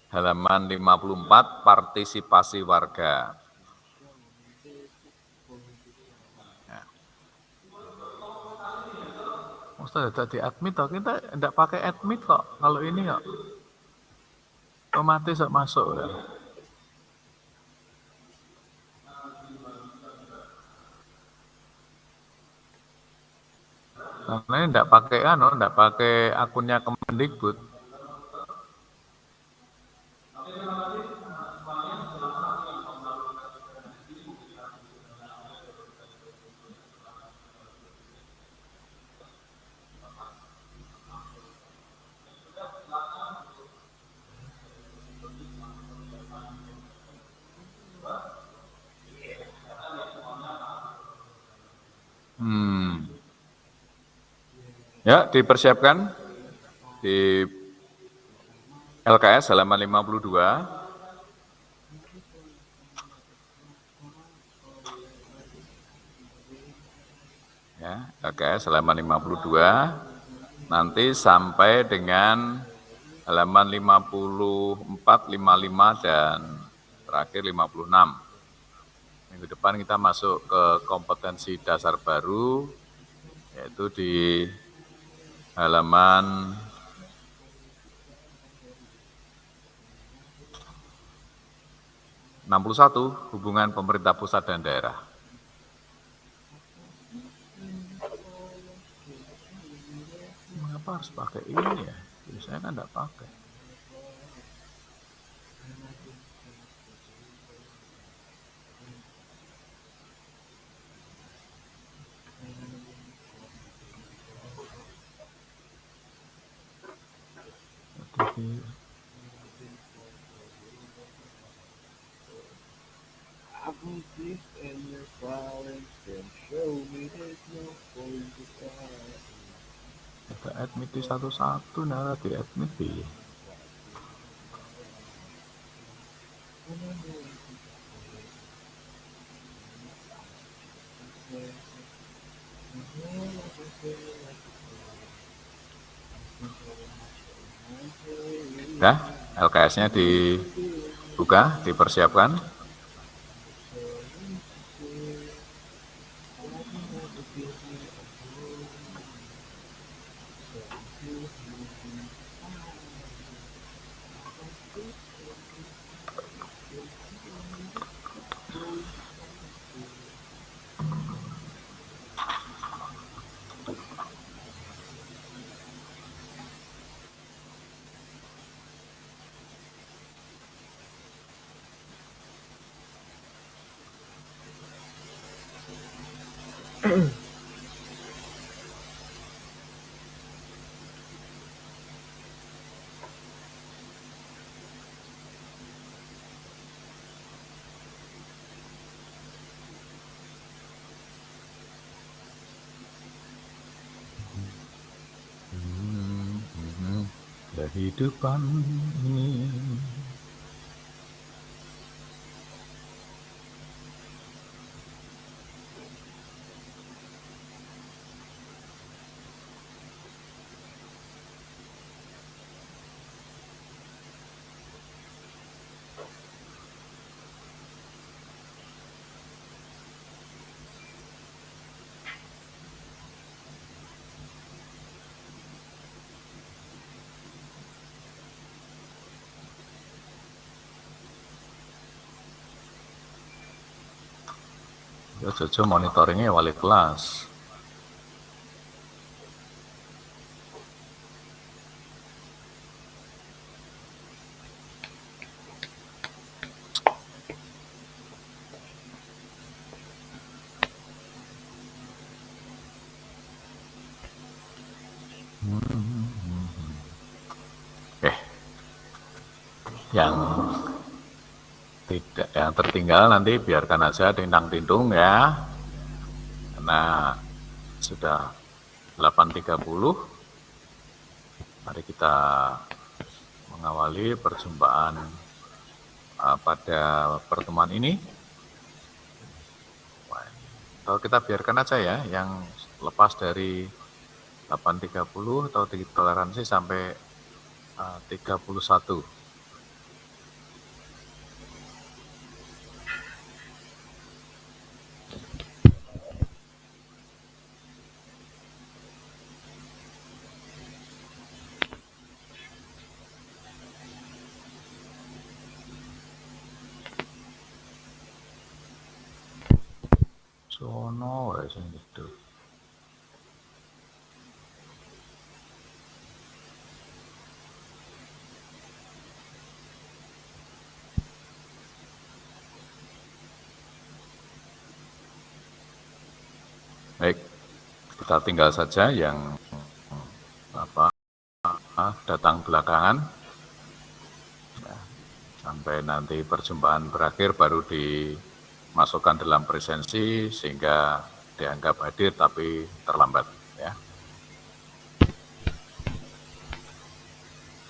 Halaman 54, partisipasi warga. Ya. Ustaz, tadi admit toh, kita tidak pakai admit kok. Kalau ini kok otomatis masuk ya. Karena ini tidak pakai akunnya Kemendikbud. Ya, dipersiapkan di LKS halaman 52. Ya, LKS halaman 52. Nanti sampai dengan halaman 54, 55, dan terakhir 56. Minggu depan kita masuk ke kompetensi dasar baru, yaitu di halaman 61, hubungan pemerintah pusat dan daerah. Mengapa harus pakai ini ya? Biasanya kan tidak pakai. Ada admit di satu-satu, nara di admit ya. Nah, LKS-nya dibuka, dipersiapkan. Kehidupan ini. Ya, Jojo monitoringnya wali kelas. Yang tertinggal nanti biarkan aja tindang-tindung ya, karena sudah 8.30. Mari kita mengawali perjumpaan pada pertemuan ini. Atau kita biarkan aja ya, yang lepas dari 8.30 atau toleransi sampai 31. Sono wae sing gitu. Baik, kita tinggal saja yang datang belakangan. Sampai nanti perjumpaan berakhir baru dimasukkan dalam presensi sehingga dianggap hadir tapi terlambat ya.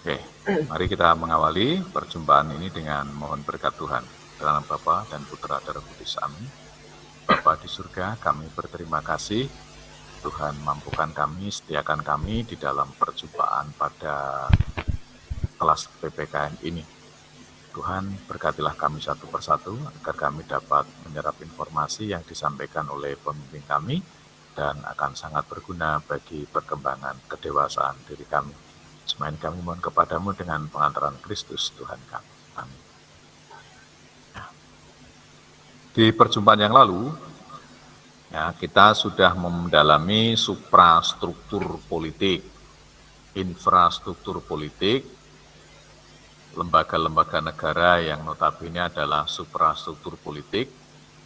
Oke, mari kita mengawali perjumpaan ini dengan mohon berkat Tuhan. Dalam Bapa dan Putra dan Roh Kudus, amin. Bapa di surga, kami berterima kasih Tuhan mampukan kami, setiakan kami di dalam perjumpaan pada kelas PPKN ini. Tuhan, berkatilah kami satu persatu agar kami dapat menyerap informasi yang disampaikan oleh pemimpin kami dan akan sangat berguna bagi perkembangan kedewasaan diri kami. Semain kami mohon kepadamu dengan pengantaran Kristus Tuhan kami. Amin. Di perjumpaan yang lalu, ya, kita sudah mendalami suprastruktur politik, infrastruktur politik, lembaga-lembaga negara yang notabene adalah suprastruktur politik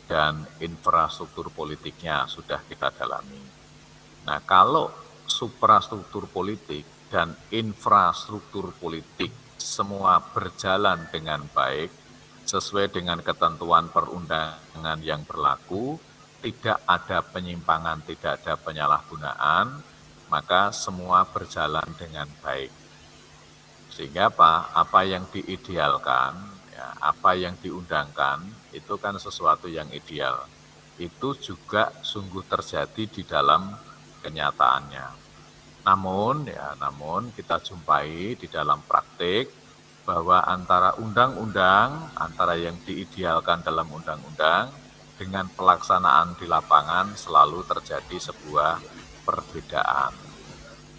dan infrastruktur politiknya sudah kita dalami. Nah, kalau suprastruktur politik dan infrastruktur politik semua berjalan dengan baik, sesuai dengan ketentuan perundangan yang berlaku, tidak ada penyimpangan, tidak ada penyalahgunaan, maka semua berjalan dengan baik. Sehingga apa yang diidealkan, ya, apa yang diundangkan, itu kan sesuatu yang ideal. Itu juga sungguh terjadi di dalam kenyataannya. Namun kita jumpai di dalam praktik, bahwa antara undang-undang, antara yang diidealkan dalam undang-undang, dengan pelaksanaan di lapangan selalu terjadi sebuah perbedaan.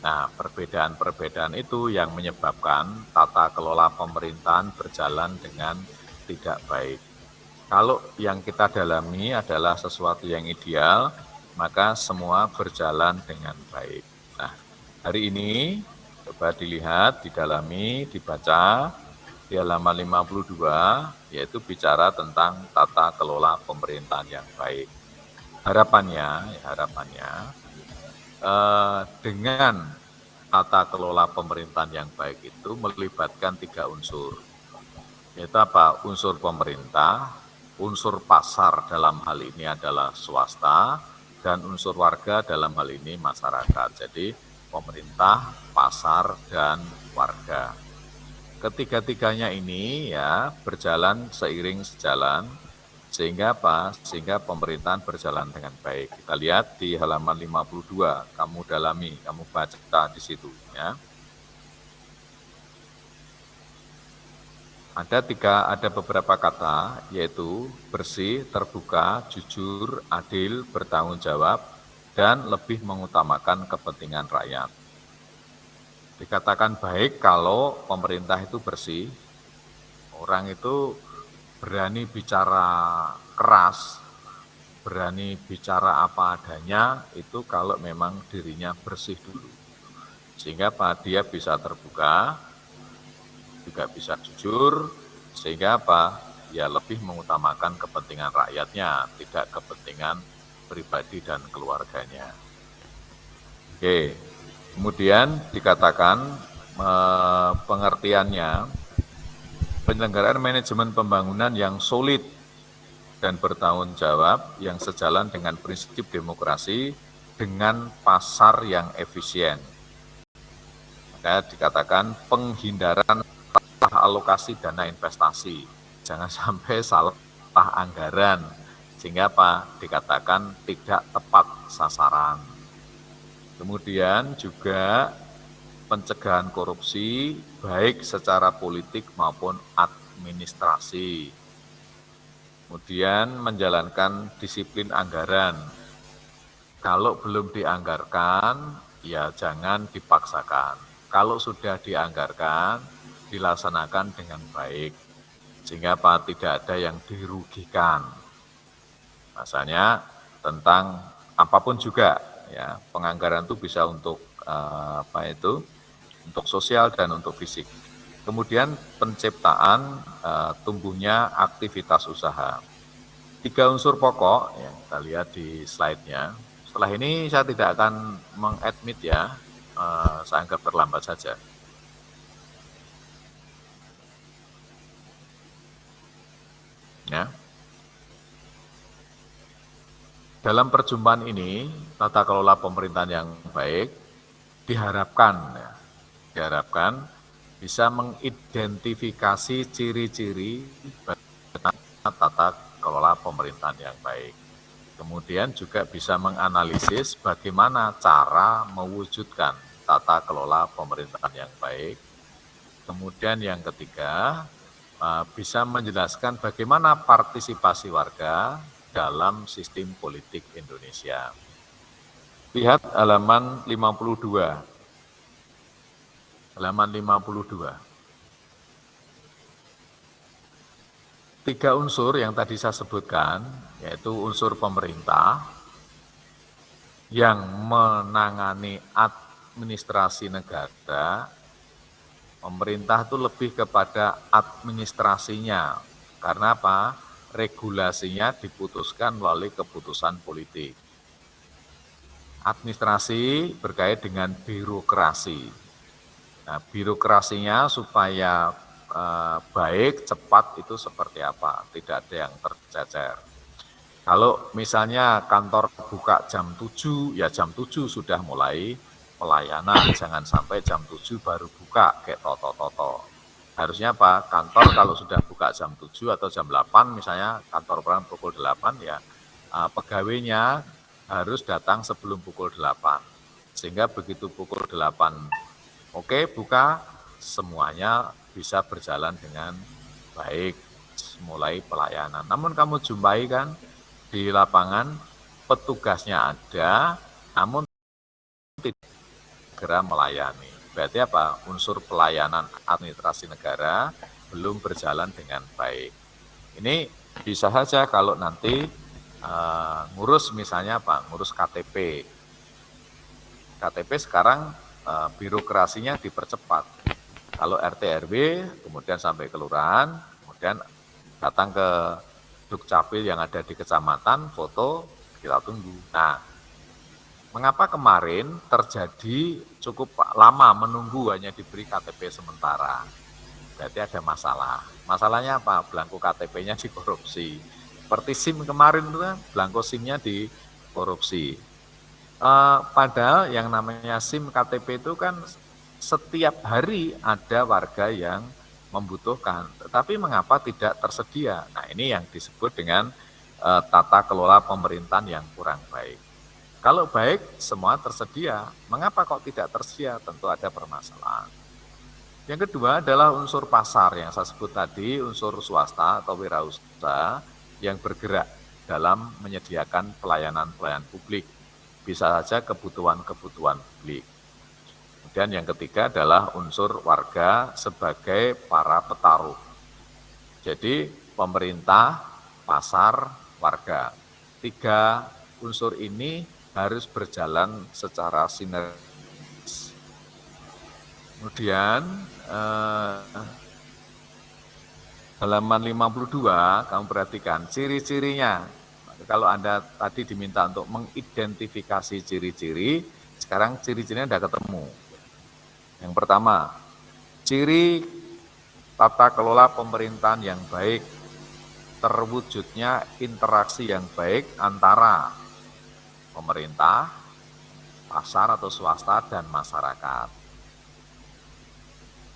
Nah, perbedaan-perbedaan itu yang menyebabkan tata kelola pemerintahan berjalan dengan tidak baik. Kalau yang kita dalami adalah sesuatu yang ideal, maka semua berjalan dengan baik. Nah, hari ini coba dilihat, didalami, dibaca di halaman 52, yaitu bicara tentang tata kelola pemerintahan yang baik. Harapannya dengan tata kelola pemerintahan yang baik itu melibatkan 3 unsur. Yaitu apa? Unsur pemerintah, unsur pasar dalam hal ini adalah swasta, dan unsur warga dalam hal ini masyarakat. Jadi pemerintah, pasar, dan warga. Ketiga-tiganya ini ya berjalan seiring sejalan, sehingga apa? Sehingga pemerintahan berjalan dengan baik. Kita lihat di halaman 52, kamu dalami, kamu baca di situ ya. Ada beberapa kata, yaitu bersih, terbuka, jujur, adil, bertanggung jawab, dan lebih mengutamakan kepentingan rakyat. Dikatakan baik kalau pemerintah itu bersih, orang itu berani bicara keras, berani bicara apa adanya, itu kalau memang dirinya bersih dulu. Sehingga dia bisa terbuka, juga bisa jujur, sehingga ya lebih mengutamakan kepentingan rakyatnya, tidak kepentingan pribadi dan keluarganya. Oke, kemudian dikatakan pengertiannya, penyelenggaraan manajemen pembangunan yang solid dan bertanggung jawab yang sejalan dengan prinsip demokrasi dengan pasar yang efisien. Maka dikatakan penghindaran alokasi dana investasi, jangan sampai salah anggaran, sehingga dikatakan tidak tepat sasaran. Kemudian juga pencegahan korupsi baik secara politik maupun administrasi. Kemudian menjalankan disiplin anggaran. Kalau belum dianggarkan, ya jangan dipaksakan. Kalau sudah dianggarkan, dilaksanakan dengan baik, sehingga tidak ada yang dirugikan. Misalnya tentang apapun juga, ya. Penganggaran itu bisa untuk untuk sosial dan untuk fisik. Kemudian penciptaan tumbuhnya aktivitas usaha. 3 unsur pokok, ya, kita lihat di slide-nya. Setelah ini saya tidak akan meng-admit ya, saya anggap terlambat saja. Ya. Dalam perjumpaan ini, tata kelola pemerintahan yang baik diharapkan bisa mengidentifikasi ciri-ciri tata kelola pemerintahan yang baik. Kemudian juga bisa menganalisis bagaimana cara mewujudkan tata kelola pemerintahan yang baik. Kemudian yang ketiga, bisa menjelaskan bagaimana partisipasi warga dalam sistem politik Indonesia. Lihat halaman 52. Halaman 52. 3 unsur yang tadi saya sebutkan, yaitu unsur pemerintah yang menangani administrasi negara. Pemerintah itu lebih kepada administrasinya. Karena apa? Regulasinya diputuskan melalui keputusan politik. Administrasi berkait dengan birokrasi. Nah, birokrasinya supaya baik, cepat itu seperti apa? Tidak ada yang tercecer. Kalau misalnya kantor buka jam 7, ya jam 7 sudah mulai pelayanan, jangan sampai jam 7 baru buka, kayak toto-toto. Harusnya apa? Kantor kalau sudah buka jam 7 atau jam 8, misalnya kantor peran pukul 8, ya pegawainya harus datang sebelum pukul 8. Sehingga begitu pukul 8, oke, buka, semuanya bisa berjalan dengan baik, mulai pelayanan. Namun kamu jumpai kan, di lapangan petugasnya ada, namun tidak segera melayani. Berarti apa? Unsur pelayanan administrasi negara belum berjalan dengan baik. Ini bisa saja kalau nanti ngurus misalnya apa? Ngurus KTP. KTP sekarang birokrasinya dipercepat. Kalau RT RW, kemudian sampai kelurahan, kemudian datang ke Dukcapil yang ada di kecamatan, foto, kita tunggu. Nah, mengapa kemarin terjadi cukup lama menunggu hanya diberi KTP sementara? Berarti ada masalah. Masalahnya apa? Belangko KTP-nya dikorupsi. Seperti SIM kemarin itu kan, belangko SIM-nya dikorupsi. Padahal yang namanya SIM KTP itu kan setiap hari ada warga yang membutuhkan, tetapi mengapa tidak tersedia? Nah, ini yang disebut dengan tata kelola pemerintahan yang kurang baik. Kalau baik, semua tersedia. Mengapa kok tidak tersedia? Tentu ada permasalahan. Yang kedua adalah unsur pasar yang saya sebut tadi, unsur swasta atau wirausaha yang bergerak dalam menyediakan pelayanan-pelayanan publik. Bisa saja kebutuhan-kebutuhan publik. Kemudian yang ketiga adalah unsur warga sebagai para petaruh. Jadi pemerintah, pasar, warga. 3 unsur ini harus berjalan secara sinergis. Kemudian halaman 52, kamu perhatikan ciri-cirinya. Kalau Anda tadi diminta untuk mengidentifikasi ciri-ciri, sekarang ciri-cirinya sudah ketemu. Yang pertama, ciri tata kelola pemerintahan yang baik, terwujudnya interaksi yang baik antara pemerintah, pasar atau swasta, dan masyarakat.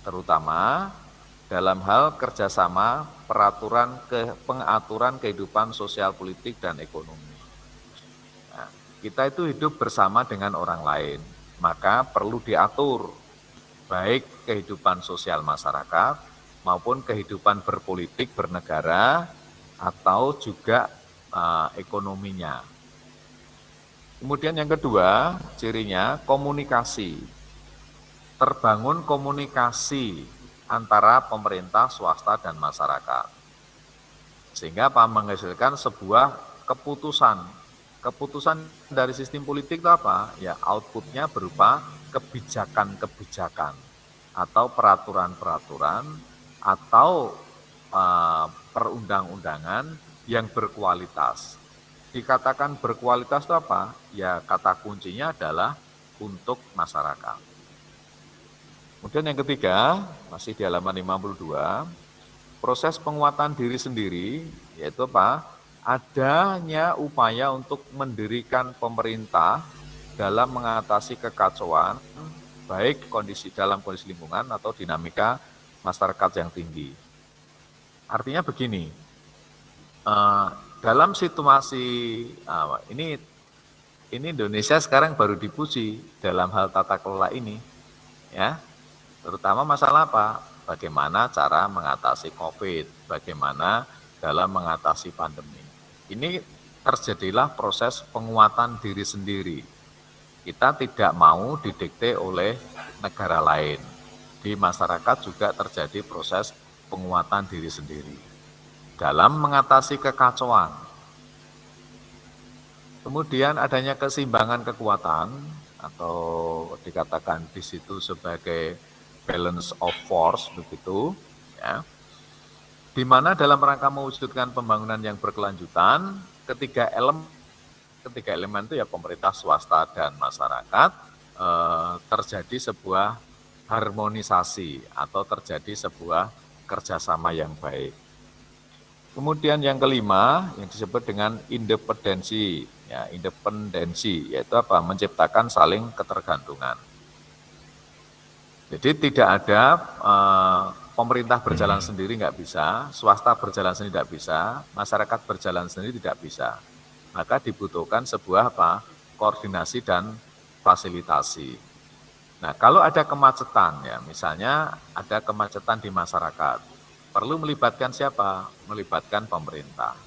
Terutama dalam hal kerjasama pengaturan kehidupan sosial politik dan ekonomi. Nah, kita itu hidup bersama dengan orang lain, maka perlu diatur baik kehidupan sosial masyarakat maupun kehidupan berpolitik bernegara atau juga ekonominya. Kemudian yang kedua, cirinya komunikasi. Terbangun komunikasi antara pemerintah, swasta, dan masyarakat. Sehingga apa? Menghasilkan sebuah keputusan keputusan dari sistem politik itu apa? Ya outputnya berupa kebijakan-kebijakan atau peraturan-peraturan atau perundang-undangan yang berkualitas. Dikatakan berkualitas itu apa? Ya kata kuncinya adalah untuk masyarakat. Kemudian yang ketiga, masih di halaman 52, proses penguatan diri sendiri, yaitu apa? Adanya upaya untuk mendirikan pemerintah dalam mengatasi kekacauan, baik dalam kondisi lingkungan atau dinamika masyarakat yang tinggi. Artinya begini, dalam situasi ini Indonesia sekarang baru dipuji dalam hal tata kelola ini, ya. Terutama masalah apa? Bagaimana cara mengatasi COVID, bagaimana dalam mengatasi pandemi. Ini terjadilah proses penguatan diri sendiri. Kita tidak mau didikte oleh negara lain. Di masyarakat juga terjadi proses penguatan diri sendiri. Dalam mengatasi kekacauan. Kemudian adanya keseimbangan kekuatan, atau dikatakan di situ sebagai balance of force, begitu, ya. Di mana dalam rangka mewujudkan pembangunan yang berkelanjutan, ketiga elemen itu ya pemerintah, swasta, dan masyarakat, terjadi sebuah harmonisasi atau terjadi sebuah kerjasama yang baik. Kemudian yang kelima yang disebut dengan independensi, ya, yaitu apa? Menciptakan saling ketergantungan. Jadi tidak ada pemerintah berjalan sendiri nggak bisa, swasta berjalan sendiri tidak bisa, masyarakat berjalan sendiri tidak bisa. Maka dibutuhkan sebuah apa? Koordinasi dan fasilitasi. Nah, kalau ada kemacetan, ya misalnya ada kemacetan di masyarakat, perlu melibatkan siapa? Melibatkan pemerintah.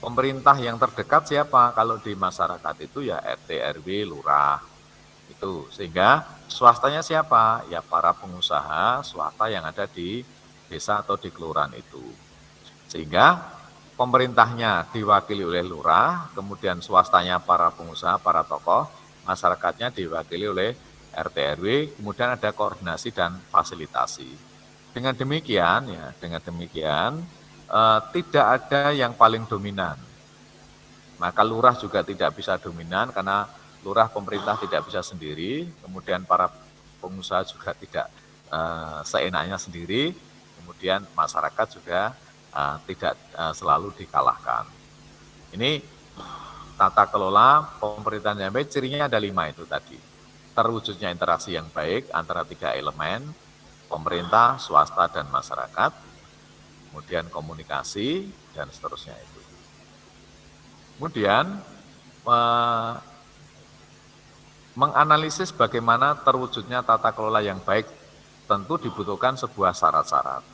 Pemerintah yang terdekat siapa? Kalau di masyarakat itu ya RT, RW, lurah. Itu sehingga swastanya siapa? Ya para pengusaha swasta yang ada di desa atau di kelurahan itu. Sehingga pemerintahnya diwakili oleh lurah, kemudian swastanya para pengusaha, para tokoh, masyarakatnya diwakili oleh RT RW, kemudian ada koordinasi dan fasilitasi. Dengan demikian tidak ada yang paling dominan. Maka lurah juga tidak bisa dominan karena lurah pemerintah tidak bisa sendiri, kemudian para pengusaha juga tidak seenaknya sendiri, kemudian masyarakat juga tidak selalu dikalahkan. Ini tata kelola pemerintahan yang baik, cirinya ada 5 itu tadi. Terwujudnya interaksi yang baik antara 3 elemen, pemerintah, swasta, dan masyarakat, kemudian komunikasi, dan seterusnya itu. Kemudian, menganalisis bagaimana terwujudnya tata kelola yang baik tentu dibutuhkan sebuah syarat-syarat.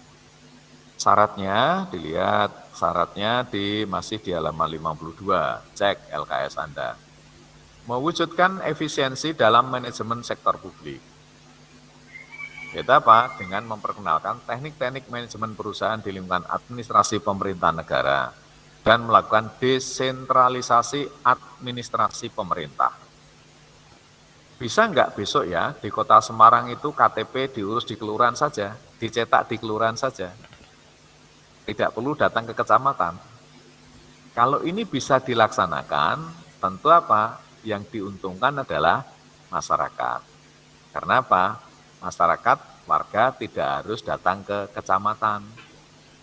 Syaratnya dilihat, masih di halaman 52, cek LKS Anda. Mewujudkan efisiensi dalam manajemen sektor publik. Itu apa? Dengan memperkenalkan teknik-teknik manajemen perusahaan di lingkungan administrasi pemerintah negara dan melakukan desentralisasi administrasi pemerintah. Bisa enggak besok ya di kota Semarang itu KTP diurus di kelurahan saja, dicetak di kelurahan saja. Tidak perlu datang ke kecamatan. Kalau ini bisa dilaksanakan, tentu apa? Yang diuntungkan adalah masyarakat. Karena apa? Masyarakat, warga tidak harus datang ke kecamatan.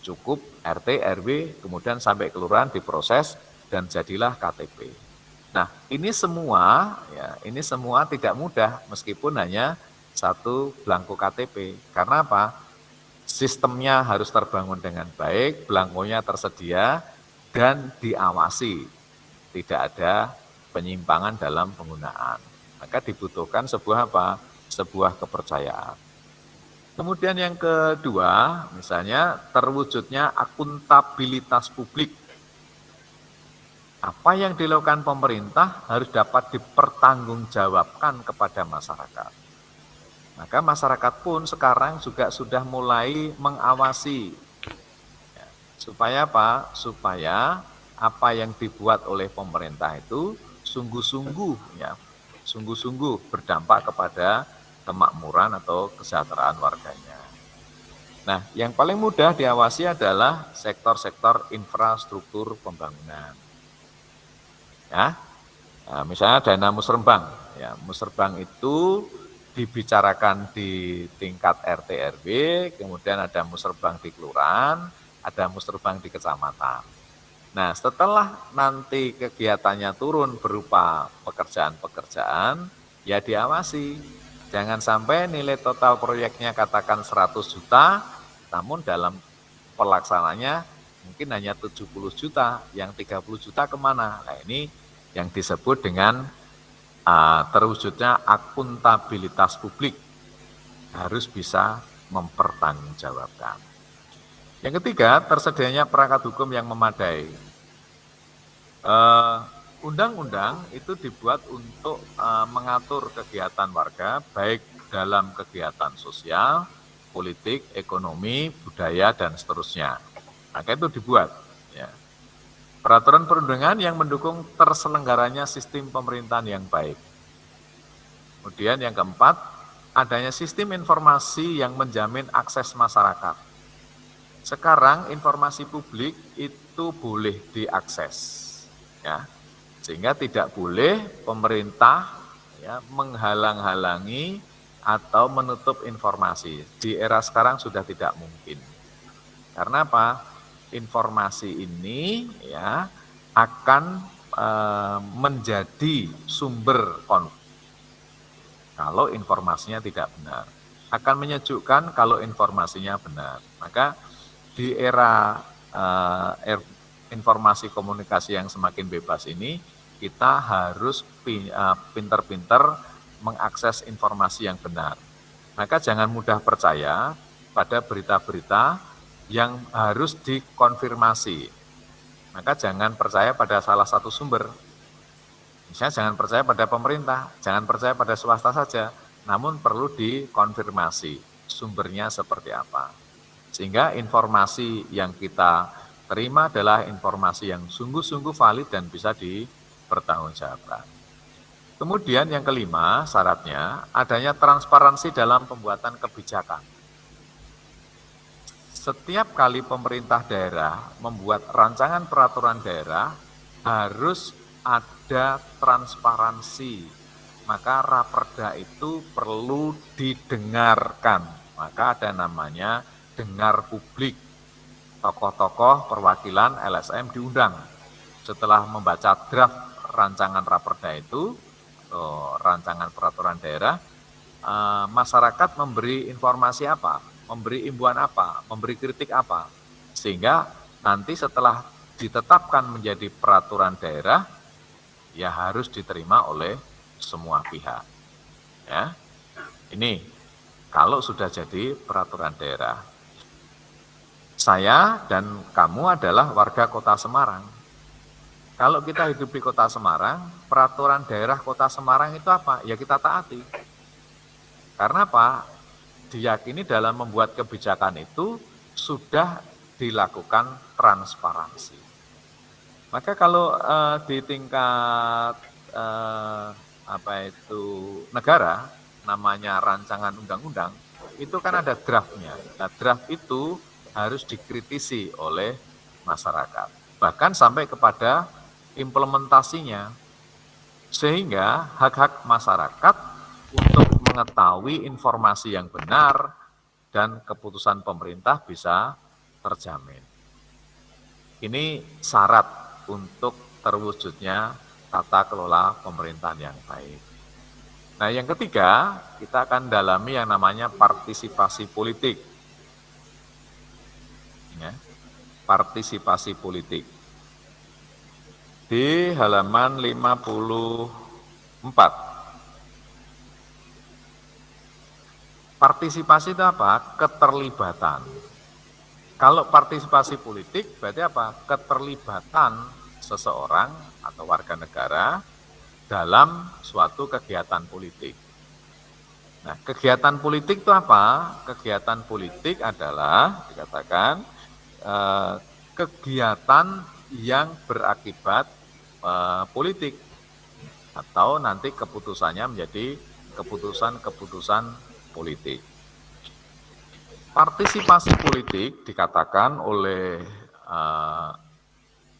Cukup RT, RW, kemudian sampai kelurahan diproses dan jadilah KTP. Nah, ini semua tidak mudah meskipun hanya satu belangko KTP. Karena apa? Sistemnya harus terbangun dengan baik, belangkonya tersedia dan diawasi. Tidak ada penyimpangan dalam penggunaan. Maka dibutuhkan sebuah apa? Sebuah kepercayaan. Kemudian yang kedua, misalnya terwujudnya akuntabilitas publik. Apa yang dilakukan pemerintah harus dapat dipertanggungjawabkan kepada masyarakat. Maka masyarakat pun sekarang juga sudah mulai mengawasi. Ya, supaya apa? Supaya apa yang dibuat oleh pemerintah itu sungguh-sungguh ya, sungguh-sungguh berdampak kepada kemakmuran atau kesejahteraan warganya. Nah, yang paling mudah diawasi adalah sektor-sektor infrastruktur pembangunan. Ya, nah, misalnya dana musrembang. Ya, musrembang itu dibicarakan di tingkat RT RW, kemudian ada musrembang di kelurahan, ada musrembang di kecamatan. Nah, setelah nanti kegiatannya turun berupa pekerjaan-pekerjaan, ya diawasi. Jangan sampai nilai total proyeknya katakan 100 juta, namun dalam pelaksanaannya mungkin hanya 70 juta, yang 30 juta kemana? Nah, ini yang disebut dengan terwujudnya akuntabilitas publik, harus bisa mempertanggungjawabkan. Yang ketiga, tersedianya perangkat hukum yang memadai. Undang-undang itu dibuat untuk mengatur kegiatan warga, baik dalam kegiatan sosial, politik, ekonomi, budaya, dan seterusnya. Maka itu dibuat. Ya. Peraturan perundangan yang mendukung terselenggaranya sistem pemerintahan yang baik. Kemudian yang keempat, adanya sistem informasi yang menjamin akses masyarakat. Sekarang informasi publik itu boleh diakses. Ya, sehingga tidak boleh pemerintah ya, menghalang-halangi atau menutup informasi. Di era sekarang sudah tidak mungkin. Karena apa? Informasi ini ya akan menjadi sumber konflik kalau informasinya tidak benar. Akan menyejukkan kalau informasinya benar. Maka di era informasi komunikasi yang semakin bebas ini, kita harus pintar-pintar mengakses informasi yang benar. Maka jangan mudah percaya pada berita-berita yang harus dikonfirmasi. Maka jangan percaya pada salah satu sumber. Misalnya jangan percaya pada pemerintah, jangan percaya pada swasta saja, namun perlu dikonfirmasi sumbernya seperti apa. Sehingga informasi yang kita terima adalah informasi yang sungguh-sungguh valid dan bisa dipertanggungjawabkan. Kemudian yang kelima, syaratnya adanya transparansi dalam pembuatan kebijakan. Setiap kali pemerintah daerah membuat rancangan peraturan daerah, harus ada transparansi. Maka raperda itu perlu didengarkan. Maka ada namanya dengar publik. Tokoh-tokoh perwakilan LSM diundang. Setelah membaca draft rancangan raperda itu, rancangan peraturan daerah, masyarakat memberi informasi apa, memberi imbuhan apa, memberi kritik apa, sehingga nanti setelah ditetapkan menjadi peraturan daerah, ya harus diterima oleh semua pihak. Ya, ini kalau sudah jadi peraturan daerah. Saya dan kamu adalah warga Kota Semarang. Kalau kita hidup di Kota Semarang, peraturan daerah Kota Semarang itu apa? Ya kita taati. Karena apa? Diyakini dalam membuat kebijakan itu sudah dilakukan transparansi. Maka kalau di tingkat negara, namanya rancangan undang-undang, itu kan ada draftnya. Nah, draft itu harus dikritisi oleh masyarakat. Bahkan sampai kepada implementasinya. Sehingga hak-hak masyarakat untuk mengetahui informasi yang benar dan keputusan pemerintah bisa terjamin. Ini syarat untuk terwujudnya tata kelola pemerintahan yang baik. Nah, yang ketiga, kita akan dalami yang namanya partisipasi politik. Ya, partisipasi politik. Di halaman 54. Partisipasi itu apa? Keterlibatan. Kalau partisipasi politik berarti apa? Keterlibatan seseorang atau warga negara dalam suatu kegiatan politik. Nah, kegiatan politik itu apa? Kegiatan politik adalah dikatakan kegiatan yang berakibat politik. atau nanti keputusannya menjadi keputusan-keputusan politik. Partisipasi politik dikatakan oleh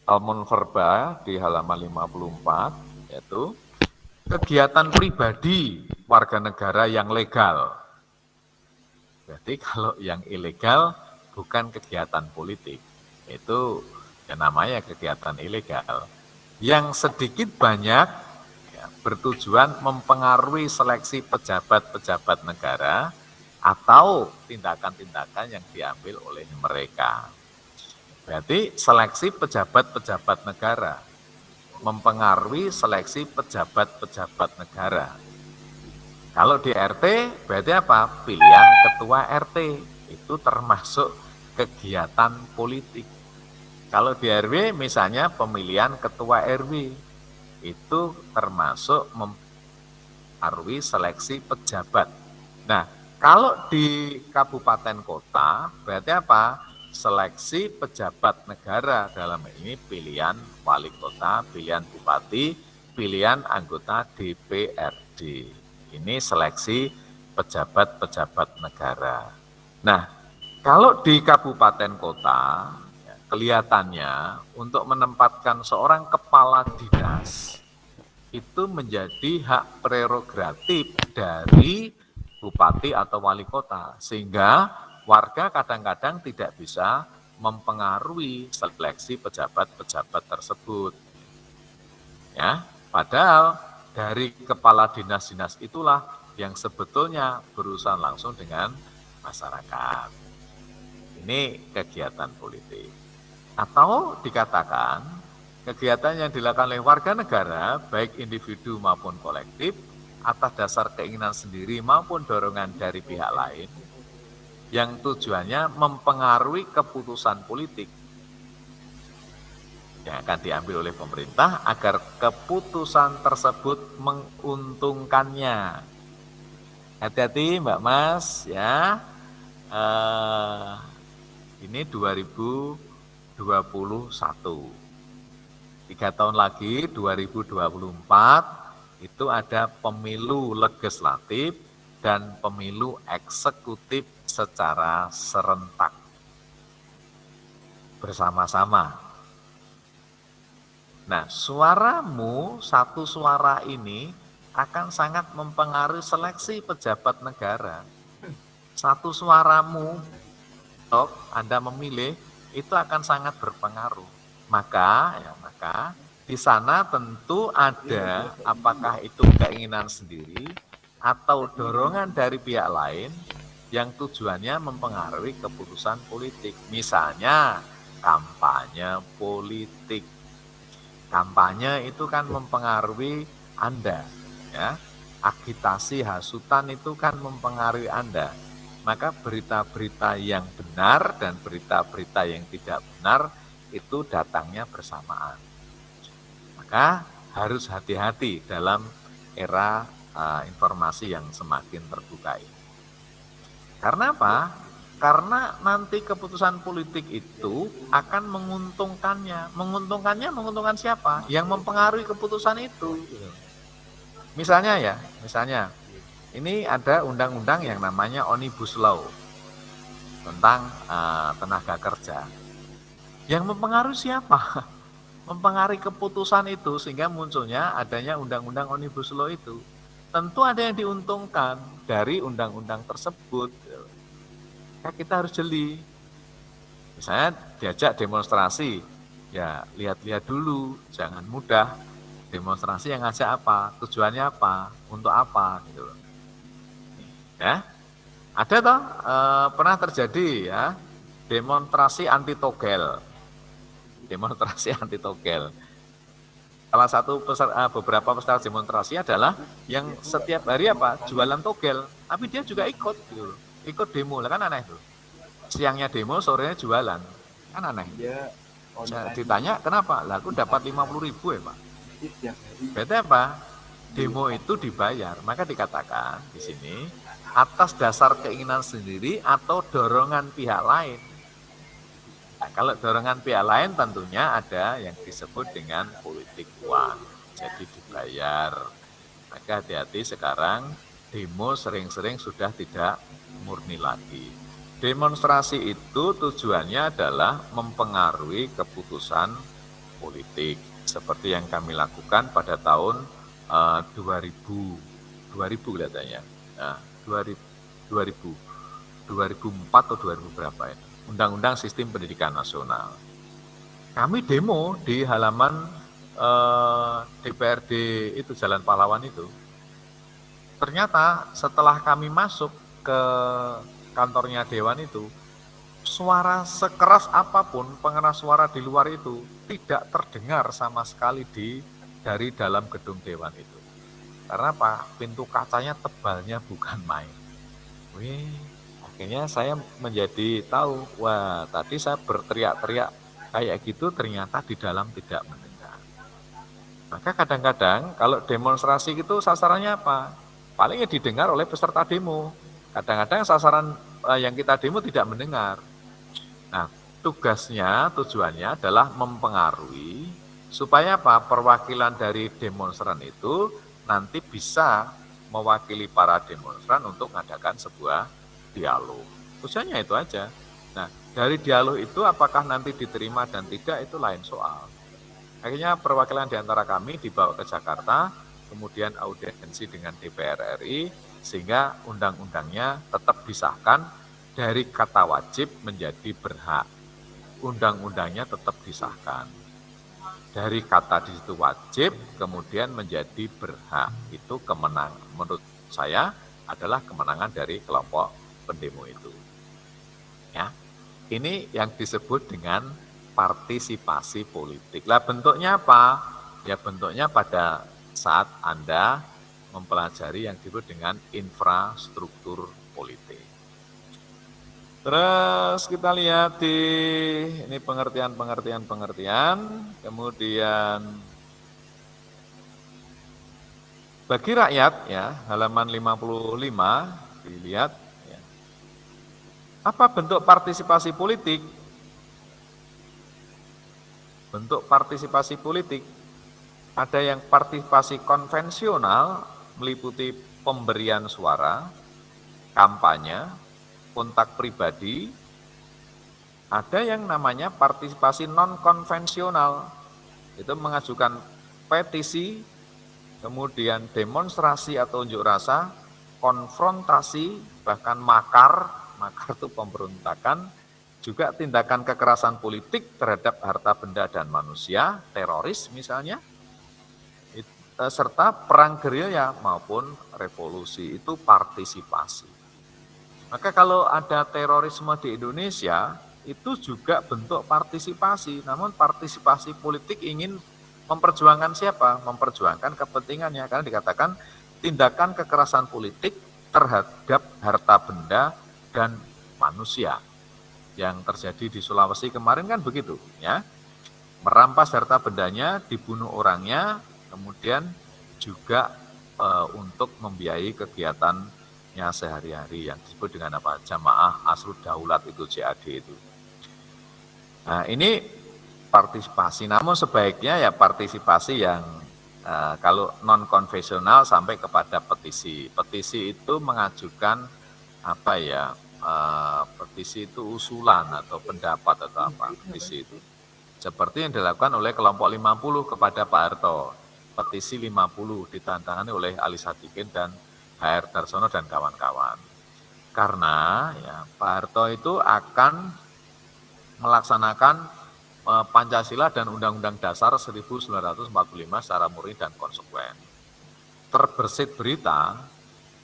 Almon Verba di halaman 54, yaitu kegiatan pribadi warga negara yang legal. Berarti kalau yang ilegal bukan kegiatan politik, itu yang namanya kegiatan ilegal. Yang sedikit banyak ya, bertujuan mempengaruhi seleksi pejabat-pejabat negara atau tindakan-tindakan yang diambil oleh mereka. Berarti seleksi pejabat-pejabat negara, mempengaruhi seleksi pejabat-pejabat negara. Kalau di RT berarti apa? Pilihan ketua RT, itu termasuk kegiatan politik. Kalau di RW misalnya pemilihan ketua RW, itu termasuk mempengaruhi seleksi pejabat. Nah, kalau di kabupaten kota berarti apa? Seleksi pejabat negara, dalam ini pilihan wali kota, pilihan bupati, pilihan anggota DPRD. Ini seleksi pejabat-pejabat negara. Nah, kalau di kabupaten kota, kelihatannya untuk menempatkan seorang kepala dinas itu menjadi hak prerogatif dari bupati atau wali kota, sehingga warga kadang-kadang tidak bisa mempengaruhi seleksi pejabat-pejabat tersebut. Ya, padahal dari kepala dinas-dinas itulah yang sebetulnya berurusan langsung dengan masyarakat. Ini kegiatan politik. Atau dikatakan kegiatan yang dilakukan oleh warga negara, baik individu maupun kolektif, atas dasar keinginan sendiri maupun dorongan dari pihak lain, yang tujuannya mempengaruhi keputusan politik yang akan diambil oleh pemerintah agar keputusan tersebut menguntungkannya. Hati-hati Mbak Mas ya. Ini 2021. 3 tahun lagi 2024 itu ada pemilu legislatif dan pemilu eksekutif secara serentak bersama-sama. Nah, suaramu, satu suara ini akan sangat mempengaruhi seleksi pejabat negara. Satu suaramu, Anda memilih, itu akan sangat berpengaruh. Maka di sana tentu ada apakah itu keinginan sendiri atau dorongan dari pihak lain yang tujuannya mempengaruhi keputusan politik. Misalnya kampanye politik. Kampanye itu kan mempengaruhi Anda, ya. Agitasi hasutan itu kan mempengaruhi Anda. Maka berita-berita yang benar dan berita-berita yang tidak benar itu datangnya bersamaan. Maka harus hati-hati dalam era informasi yang semakin terbuka ini. Karena apa? Karena nanti keputusan politik itu akan menguntungkannya. Menguntungkan siapa? Yang mempengaruhi keputusan itu. Misalnya ini ada undang-undang yang namanya Omnibus Law tentang tenaga kerja. Yang mempengaruhi siapa? Mempengaruhi keputusan itu sehingga munculnya adanya undang-undang Omnibus Law itu. Tentu ada yang diuntungkan dari undang-undang tersebut. Kita harus jeli. Misalnya diajak demonstrasi, ya lihat-lihat dulu, jangan mudah. Demonstrasi yang ngajak apa, tujuannya apa, untuk apa, gitu. Ya, ada toh pernah terjadi ya demonstrasi anti togel. Demonstrasi anti togel. Salah satu beberapa peserta demonstrasi adalah yang setiap hari apa jualan togel, tapi dia juga ikut, gitu. Ikut demo, lah kan aneh tuh. Siangnya demo, sorenya jualan, kan aneh. Ya, ditanya kenapa? Lah aku dapat 50.000 ya Pak. Berarti apa? Demo itu dibayar, maka dikatakan di sini atas dasar keinginan sendiri atau dorongan pihak lain. Nah, kalau dorongan pihak lain tentunya ada yang disebut dengan politik uang. jadi dibayar. Maka hati-hati sekarang demo sering-sering sudah tidak murni lagi. Demonstrasi itu tujuannya adalah mempengaruhi keputusan politik seperti yang kami lakukan pada tahun 2000 kelihatannya. Nah, 2004 atau 2000 berapa ya? Undang-Undang Sistem Pendidikan Nasional. Kami demo di halaman DPRD itu Jalan Pahlawan itu. Ternyata setelah kami masuk ke kantornya Dewan itu, suara sekeras apapun pengeras suara di luar itu tidak terdengar sama sekali dari dalam gedung Dewan itu. Karena apa? Pintu kacanya tebalnya bukan main. Wih, akhirnya saya menjadi tahu, wah tadi saya berteriak-teriak kayak gitu ternyata di dalam tidak mendengar. Maka kadang-kadang kalau demonstrasi itu sasarannya apa? Palingnya didengar oleh peserta demo. Kadang-kadang sasaran yang kita demo tidak mendengar. Nah, tujuannya adalah mempengaruhi supaya apa? Perwakilan dari demonstran itu nanti bisa mewakili para demonstran untuk mengadakan sebuah dialog. Tujuannya itu aja. Nah, dari dialog itu apakah nanti diterima dan tidak itu lain soal. Akhirnya perwakilan di antara kami dibawa ke Jakarta, kemudian audiensi dengan DPR RI, sehingga undang-undangnya tetap disahkan dari kata wajib menjadi berhak. Undang-undangnya tetap disahkan. Dari kata di situ wajib, kemudian menjadi berhak. Itu kemenangan, menurut saya adalah kemenangan dari kelompok pendemo itu. Ya, ini yang disebut dengan partisipasi politik. Lah bentuknya apa? Ya bentuknya pada saat Anda mempelajari yang disebut dengan infrastruktur politik. Terus kita lihat di ini pengertian, kemudian bagi rakyat ya, halaman 55 dilihat ya. Apa bentuk partisipasi politik? Bentuk partisipasi politik ada yang partisipasi konvensional meliputi pemberian suara, kampanye, kontak pribadi, ada yang namanya partisipasi non-konvensional, itu mengajukan petisi, kemudian demonstrasi atau unjuk rasa, konfrontasi, bahkan makar itu pemberontakan, juga tindakan kekerasan politik terhadap harta benda dan manusia, teroris misalnya, serta perang gerilya maupun revolusi, itu partisipasi. Maka kalau ada terorisme di Indonesia, itu juga bentuk partisipasi. Namun partisipasi politik ingin memperjuangkan siapa? Memperjuangkan kepentingannya. Karena dikatakan tindakan kekerasan politik terhadap harta benda dan manusia. Yang terjadi di Sulawesi kemarin kan begitu, ya. Merampas harta bendanya, dibunuh orangnya, kemudian juga untuk membiayai kegiatannya sehari-hari yang disebut dengan apa? Jamaah Asrul Daulat itu, JAD itu. Nah, ini partisipasi, namun sebaiknya ya partisipasi yang kalau non-konvensional sampai kepada petisi. Petisi itu mengajukan apa ya, petisi itu usulan atau pendapat atau apa, petisi itu. Seperti yang dilakukan oleh kelompok 50 kepada Pak Harto. Petisi 50 ditantangani oleh Ali Sadikin dan HR Darsono dan kawan-kawan. Karena ya, Pak Harto itu akan melaksanakan Pancasila dan Undang-Undang Dasar 1945 secara murni dan konsekuen. Terbersit berita,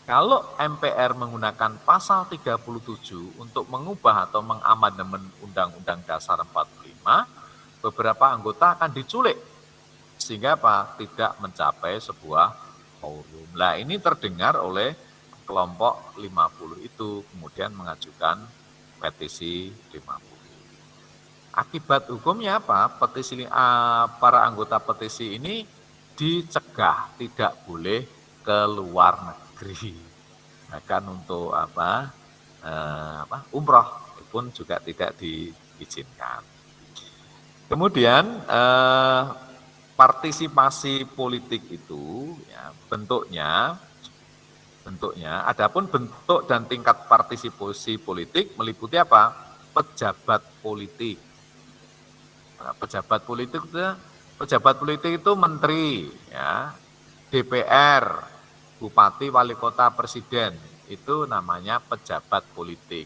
kalau MPR menggunakan pasal 37 untuk mengubah atau mengamandemen Undang-Undang Dasar 45, beberapa anggota akan diculik, sehingga apa? Tidak mencapai sebuah quorum. Nah, ini terdengar oleh kelompok 50 itu, kemudian mengajukan petisi 50. Akibat hukumnya apa? Petisi para anggota petisi ini dicegah, tidak boleh ke luar negeri. Bahkan untuk umroh pun juga tidak diizinkan. Kemudian partisipasi politik itu ya, bentuknya, adapun bentuk dan tingkat partisipasi politik meliputi apa? Pejabat politik. Nah, pejabat politik itu menteri, ya, DPR, bupati, wali kota, presiden, itu namanya pejabat politik.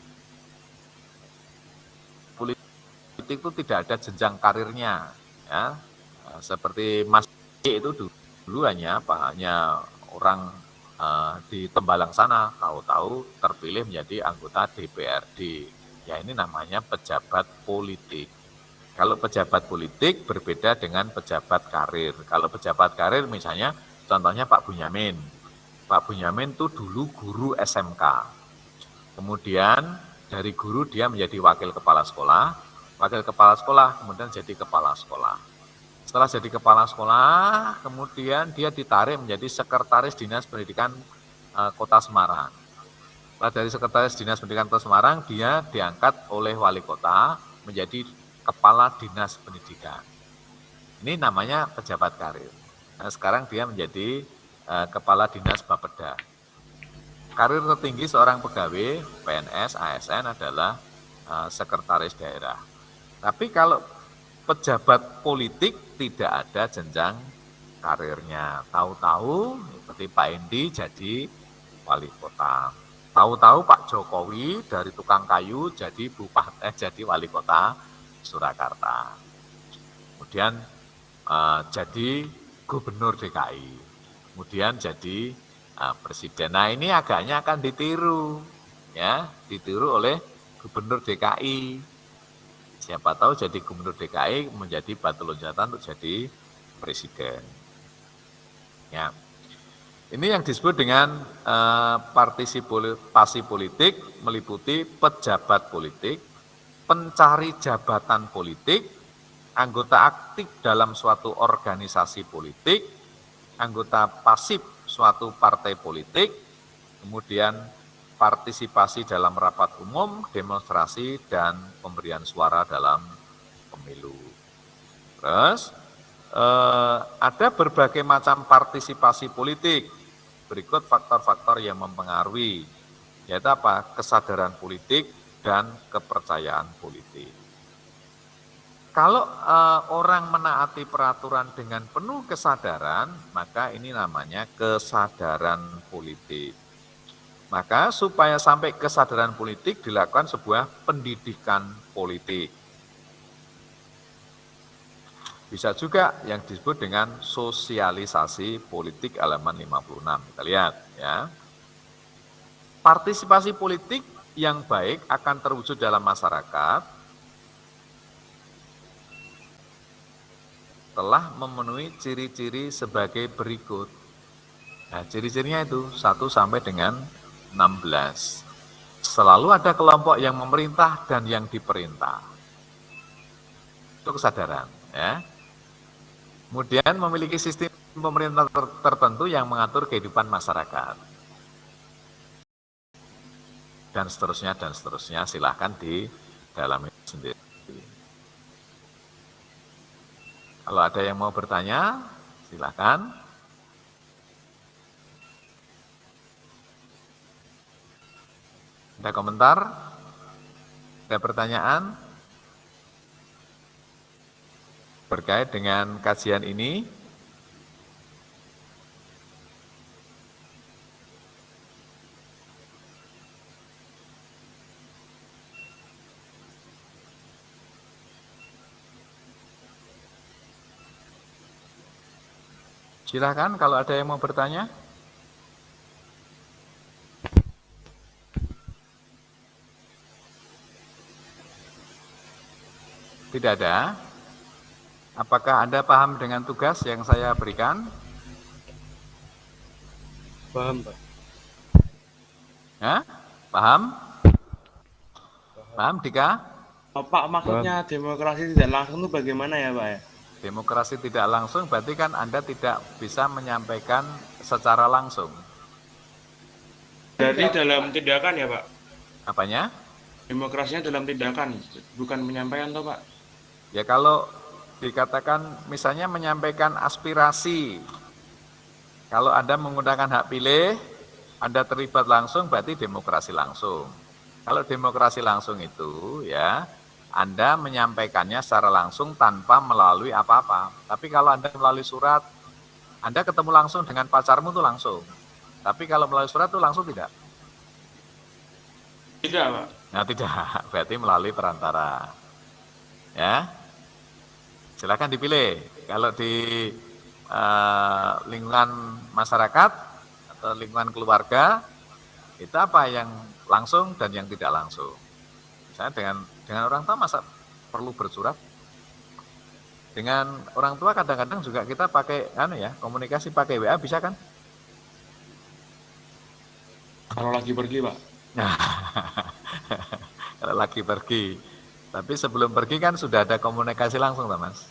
Politik itu tidak ada jenjang karirnya, ya. Seperti Mas itu dulu hanya orang di Tembalang sana, tahu-tahu terpilih menjadi anggota DPRD. Ya ini namanya pejabat politik. Kalau pejabat politik berbeda dengan pejabat karir. Kalau pejabat karir misalnya contohnya Pak Bunyamin. Pak Bunyamin itu dulu guru SMK. Kemudian dari guru dia menjadi wakil kepala sekolah. Wakil kepala sekolah kemudian jadi kepala sekolah. Setelah jadi kepala sekolah, kemudian dia ditarik menjadi sekretaris Dinas Pendidikan Kota Semarang. Setelah dari sekretaris Dinas Pendidikan Kota Semarang, dia diangkat oleh wali kota menjadi kepala Dinas Pendidikan. Ini namanya pejabat karir. Nah, sekarang dia menjadi kepala Dinas Bapeda. Karir tertinggi seorang pegawai PNS, ASN adalah sekretaris daerah. Tapi kalau pejabat politik tidak ada jenjang karirnya. Tahu-tahu seperti Pak Endi jadi wali kota. Tahu-tahu Pak Jokowi dari tukang kayu jadi jadi wali kota Surakarta. Kemudian jadi gubernur DKI. Kemudian jadi presiden. Nah ini agaknya akan ditiru, ya, ditiru oleh gubernur DKI. Siapa tahu jadi gubernur DKI menjadi batu loncatan untuk jadi presiden. Ya. Ini yang disebut dengan partisipasi politik meliputi pejabat politik, pencari jabatan politik, anggota aktif dalam suatu organisasi politik, anggota pasif suatu partai politik, kemudian partisipasi dalam rapat umum, demonstrasi, dan pemberian suara dalam pemilu. Terus, ada berbagai macam partisipasi politik. Berikut faktor-faktor yang mempengaruhi, yaitu apa? Kesadaran politik dan kepercayaan politik. Kalau orang menaati peraturan dengan penuh kesadaran, maka ini namanya kesadaran politik. Maka supaya sampai kesadaran politik dilakukan sebuah pendidikan politik. Bisa juga yang disebut dengan sosialisasi politik halaman 56. Kita lihat ya. Partisipasi politik yang baik akan terwujud dalam masyarakat telah memenuhi ciri-ciri sebagai berikut. Nah, ciri-cirinya itu 1 sampai dengan 16. Selalu ada kelompok yang memerintah dan yang diperintah. Itu kesadaran ya. Kemudian memiliki sistem pemerintah tertentu yang mengatur kehidupan masyarakat. Dan seterusnya, silahkan di dalam itu sendiri. Kalau ada yang mau bertanya, silahkan. Ada komentar? Ada pertanyaan? Berkait dengan kajian ini, silakan kalau ada yang mau bertanya. Tidak ada. Apakah Anda paham dengan tugas yang saya berikan? Paham, Pak. Ya? Paham? Paham, Dika? Pak, maksudnya demokrasi tidak langsung itu bagaimana ya, Pak? Demokrasi tidak langsung berarti kan Anda tidak bisa menyampaikan secara langsung. Jadi dalam tindakan ya, Pak? Apanya? Demokrasinya dalam tindakan, bukan menyampaikan toh, Pak? Ya kalau dikatakan misalnya menyampaikan aspirasi. Kalau Anda menggunakan hak pilih, Anda terlibat langsung berarti demokrasi langsung. Kalau demokrasi langsung itu ya Anda menyampaikannya secara langsung tanpa melalui apa-apa. Tapi kalau Anda melalui surat, Anda ketemu langsung dengan pacarmu itu langsung. Tapi kalau melalui surat itu langsung tidak? Tidak, Pak. Nah, tidak, berarti melalui perantara. Ya, silakan dipilih. Kalau di lingkungan masyarakat atau lingkungan keluarga, itu apa yang langsung dan yang tidak langsung. Misalnya dengan orang tua masa perlu bersurat? Dengan orang tua kadang-kadang juga kita pakai komunikasi pakai WA bisa kan? Kalau lagi pergi, Pak. Kalau lagi pergi. Tapi sebelum pergi kan sudah ada komunikasi langsung, Mas.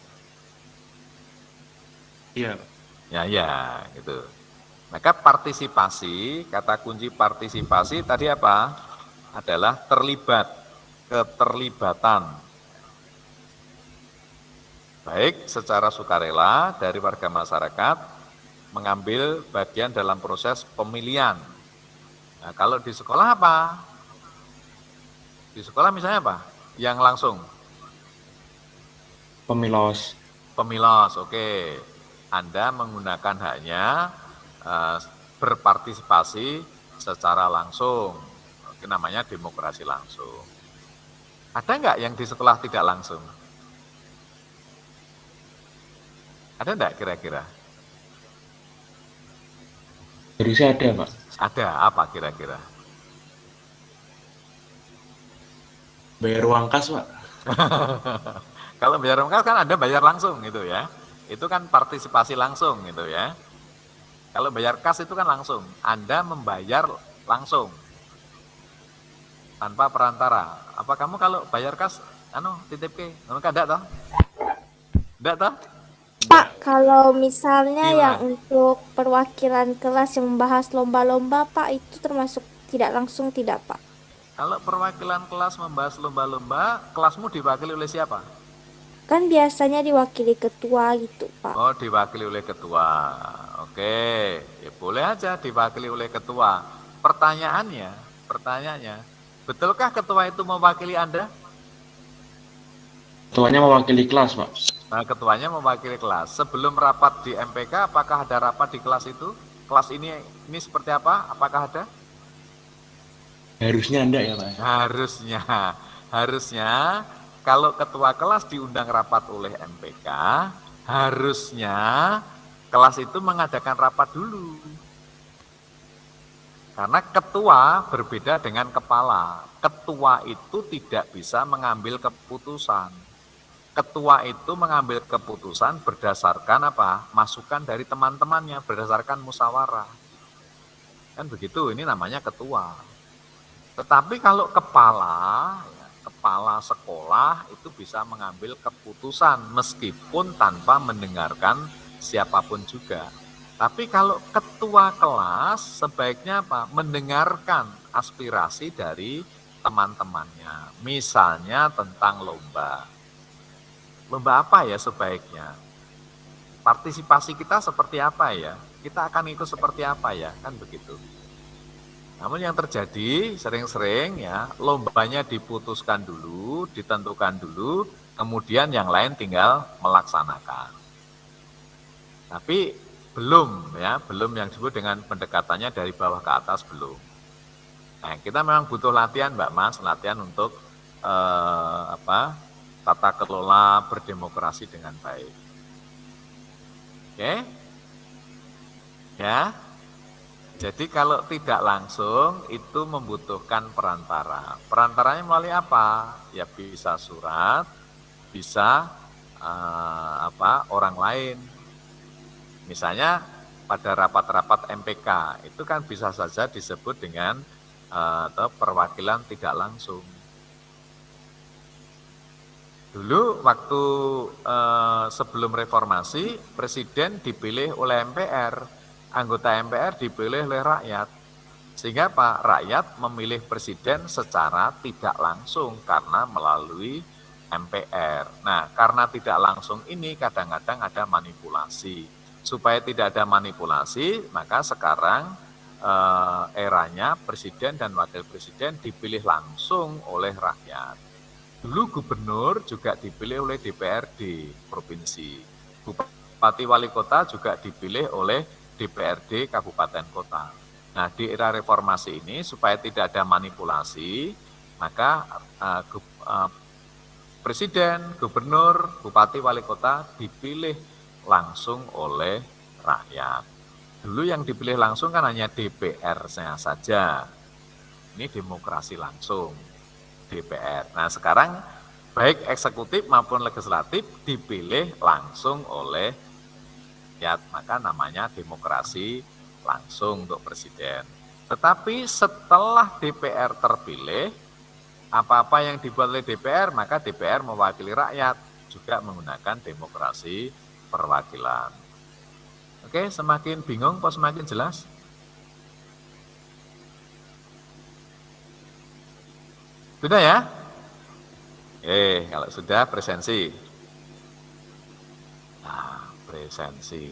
Iya. Ya, gitu. Maka partisipasi, kata kunci partisipasi tadi apa? Adalah terlibat, keterlibatan. Baik secara sukarela dari warga masyarakat mengambil bagian dalam proses pemilihan. Nah, kalau di sekolah apa? Di sekolah misalnya apa? Yang langsung? Pemilos. Pemilos, oke. Anda menggunakan haknya berpartisipasi secara langsung. Itu namanya demokrasi langsung. Ada nggak yang di sekolah tidak langsung? Ada enggak kira-kira? Harusnya ada, Pak. Ada, apa kira-kira? Bayar uang kas, Pak. Kalau bayar uang kas kan Anda bayar langsung gitu ya. Itu kan partisipasi langsung gitu ya. Kalau bayar kas itu kan langsung. Anda membayar langsung. Tanpa perantara. Apa kamu kalau bayar kas, titip ke? Enggak toh? Enggak toh? Pak, kalau misalnya Gimana? yang untuk perwakilan kelas yang membahas lomba-lomba, Pak, itu termasuk tidak langsung tidak, Pak? Kalau perwakilan kelas membahas lomba-lomba, kelasmu diwakili oleh siapa? Kan biasanya diwakili ketua gitu, Pak. Oh, diwakili oleh ketua. Oke, ya boleh aja diwakili oleh ketua. Pertanyaannya, betulkah ketua itu mewakili Anda? Ketuanya mewakili kelas, Pak. Nah, ketuanya mewakili kelas. Sebelum rapat di MPK, apakah ada rapat di kelas itu? Kelas ini seperti apa? Apakah ada? Harusnya ada ya, Pak. Harusnya kalau ketua kelas diundang rapat oleh MPK, harusnya kelas itu mengadakan rapat dulu. Karena ketua berbeda dengan kepala. Ketua itu tidak bisa mengambil keputusan. Ketua itu mengambil keputusan berdasarkan apa? Masukan dari teman-temannya, berdasarkan musyawarah. Kan begitu, ini namanya ketua. Tetapi kalau kepala sekolah itu bisa mengambil keputusan meskipun tanpa mendengarkan siapapun juga. Tapi kalau ketua kelas sebaiknya apa? Mendengarkan aspirasi dari teman-temannya. Misalnya tentang lomba. Lomba apa ya sebaiknya? Partisipasi kita seperti apa ya? Kita akan ikut seperti apa ya? Kan begitu. Namun yang terjadi sering-sering ya, lombanya diputuskan dulu, ditentukan dulu, kemudian yang lain tinggal melaksanakan. Tapi belum yang disebut dengan pendekatannya dari bawah ke atas belum. Nah, kita memang butuh latihan, Mbak Mas, latihan untuk tata kelola berdemokrasi dengan baik. Oke? Ya. Jadi kalau tidak langsung itu membutuhkan perantara. Perantaranya melalui apa? Ya bisa surat, bisa orang lain. Misalnya pada rapat-rapat MPK itu kan bisa saja disebut dengan perwakilan tidak langsung. Dulu waktu sebelum reformasi, presiden dipilih oleh MPR, anggota MPR dipilih oleh rakyat. Sehingga Pak rakyat memilih presiden secara tidak langsung karena melalui MPR. Nah, karena tidak langsung ini kadang-kadang ada manipulasi. Supaya tidak ada manipulasi, maka sekarang eranya presiden dan wakil presiden dipilih langsung oleh rakyat. Dulu gubernur juga dipilih oleh DPRD provinsi. Bupati wali kota juga dipilih oleh DPRD kabupaten kota. Nah, di era reformasi ini supaya tidak ada manipulasi, maka presiden, gubernur, bupati, wali kota dipilih langsung oleh rakyat. Dulu yang dipilih langsung kan hanya DPR-nya saja. Ini demokrasi langsung, DPR. Nah, sekarang baik eksekutif maupun legislatif dipilih langsung oleh rakyat, maka namanya demokrasi langsung untuk presiden. Tetapi setelah DPR terpilih, apa-apa yang dibuat oleh DPR, maka DPR mewakili rakyat, juga menggunakan demokrasi perwakilan. Oke, semakin bingung atau semakin jelas? Sudah ya? Kalau sudah presensi. Nah, presensi.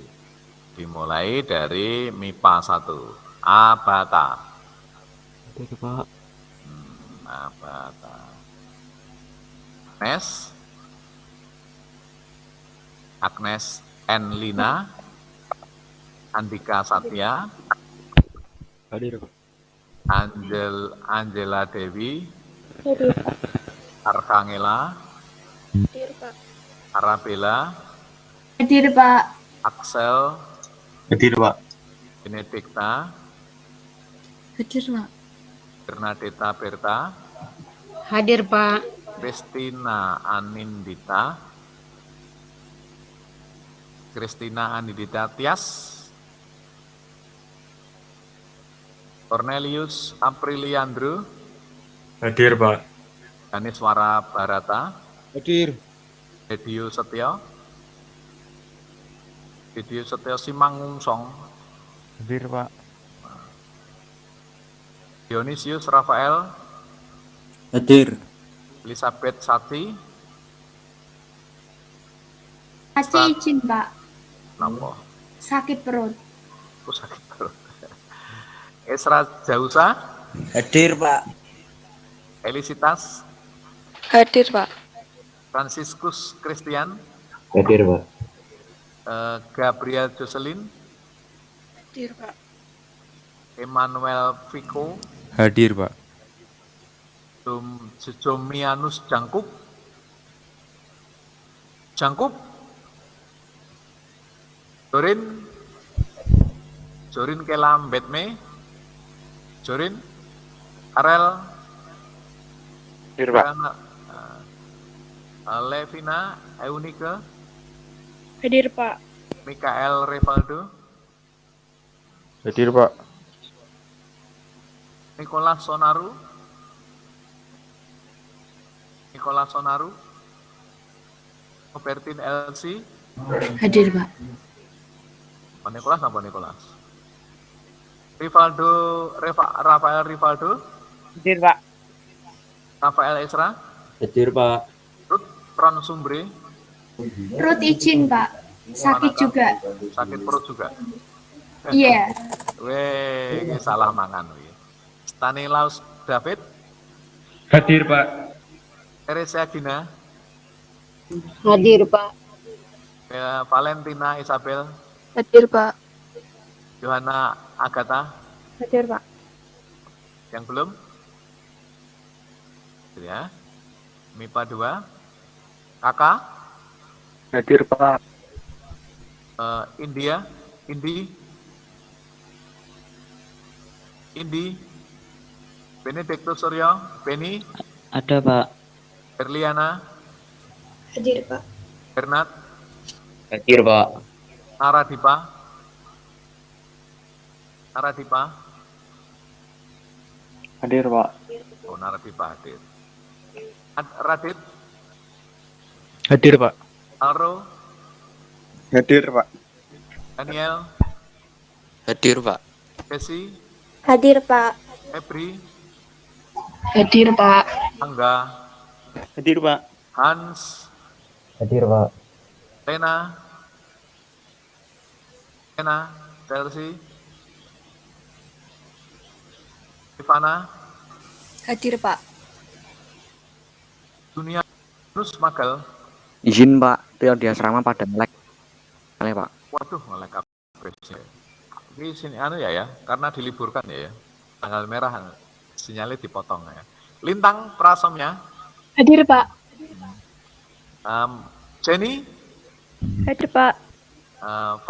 Dimulai dari MIPA 1. Abata. Oke, Pak. Abata. Agnes N. Lina, Andika Satya, Hadir, Pak. Angela Dewi, Hadir, Pak. Arkangela, Hadir, Pak. Arabella, Hadir, Pak. Axel, Hadir, Pak. Benedikta, Hadir, Pak. Bernadetta Berta, Hadir, Pak. Kristina Anindita Tias, Cornelius Apriliandro, Hadir, Pak. Ganeswara Barata, Hadir. Dedio Setio Simangungsong, Hadir, Pak. Dionysius Rafael, Hadir. Elizabeth Sati, Aceh izin, Pak. Napa? Sakit perut. Aku sakit perut. Esra Jausa, Hadir, Pak. Elisitas, Hadir, Pak. Franciscus Christian, Hadir, Pak. Gabriel Jocelyn, Hadir, Pak. Emmanuel Vico, Hadir, Pak. Jomianus Jangkup, Jorin Kelam Betme, Jorin, Arel, Hadir, Pak. Levina Eunike, Hadir, Pak. Mikael Revaldo, Hadir, Pak. Nicholas Sonaru, Robertin Elsie, Hadir, Pak. Nicholas? Rafael Rivaldo, Hadir, Pak. Rafael Esra, Hadir, Pak. Ruth Pronsumbre, Perut izin, Pak. Sakit juga. sakit perut juga. Iya. Weh, ini salah mangan. Weh. Stanislaus David, Hadir, Pak. Teresia Gina, Hadir, Pak. Valentina Isabel, Hadir, Pak. Johanna Agatha, Hadir, Pak. yang belum? Ya. MIPA 2, Kakak, Hadir, Pak. Indi, Benedictus Suryo, Beni, Ada, Pak. Berliana, Hadir, Pak. Bernat, Hadir, Pak. Naradipa, Hadir, Pak. oh Naradipa hadir. Radit, Hadir, Pak. Alro, Hadir, Pak. Daniel, Hadir, Pak. Desi, Hadir, Pak. Febri, Hadir, Pak. Angga, Hadir, Pak. Hans, Hadir, Pak. Lena, Chelsea, Ivana, Hadir, Pak. Dunia, terus Magal. Izin, Pak. Itu yang di asrama pada melek. Pak. Waduh, malah kabeh. Ini sini anu ya, karena diliburkan ya. Tanggal merah sinyalnya dipotong ya. Lintang Prasomnya, Hadir, Pak. Jenny, Hadir, Pak.